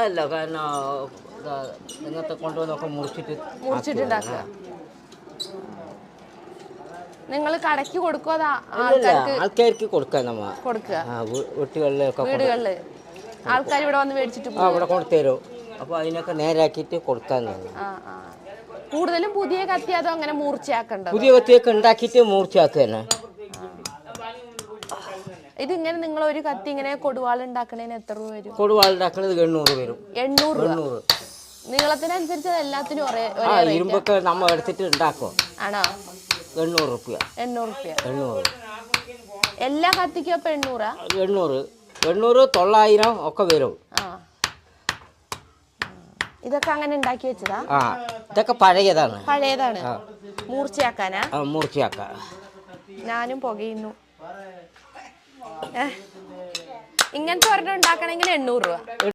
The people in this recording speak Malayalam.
അല്ല കാരണം ഇങ്ങനത്തെ കൊണ്ടുവന്നൊക്കെ മുറിച്ചിട്ടുണ്ടാക്കുക. നിങ്ങൾ കടയ്ക്ക് കൊടുക്കുക ആൾക്കാർക്ക് കൊടുക്കുക നമ്മ കൊടുക്കുക വീട്ടുകളിലൊക്കെ വീടുകളില് ആൾക്കാർ ഇവിടെ വന്ന് മേടിച്ചിട്ട് ഇവിടെ കൊണ്ടുതരും. അപ്പോൾ അതിനൊക്കെ നേരാക്കിയിട്ട് കൊടുക്കാന്ന്. കൂടുതലും പുതിയ കത്തി അതോ അങ്ങനെ മൂർച്ചയാക്കണ്ട? പുതിയ കത്തിയൊക്കെ ഉണ്ടാക്കിയിട്ട് മൂർച്ചയാക്കുക തന്നെ. ഇതിങ്ങനെ നിങ്ങൾ ഒരു കത്തി ഇങ്ങനെ കൊടുവാൾ ഉണ്ടാക്കണേന് എത്ര രൂപ വരും? കൊടുവാൾ ഉണ്ടാക്കുന്നത് 800 വരും. 800 നീളത്തിനനുസരിച്ച് എല്ലാത്തിനും ഇരുമ്പൊക്കെ നമ്മൾ എടുത്തിട്ട് ഉണ്ടാക്കും. ആണോ? 800 രൂപ. 800 എല്ലാ കത്തിക്കും അപ്പൊ 800 900 ഒക്കെ വരും. ഇതൊക്കെ അങ്ങനെ ഉണ്ടാക്കി വെച്ചതാ? ഇതൊക്കെ പഴയതാണ്. മൂർച്ചയാക്കാനാ? മൂർച്ചയാക്കാം. ഞാനും പുകയുന്നു. ഇങ്ങനത്തെ ഒരെണ്ണം ഉണ്ടാക്കണമെങ്കിൽ 800 രൂപ.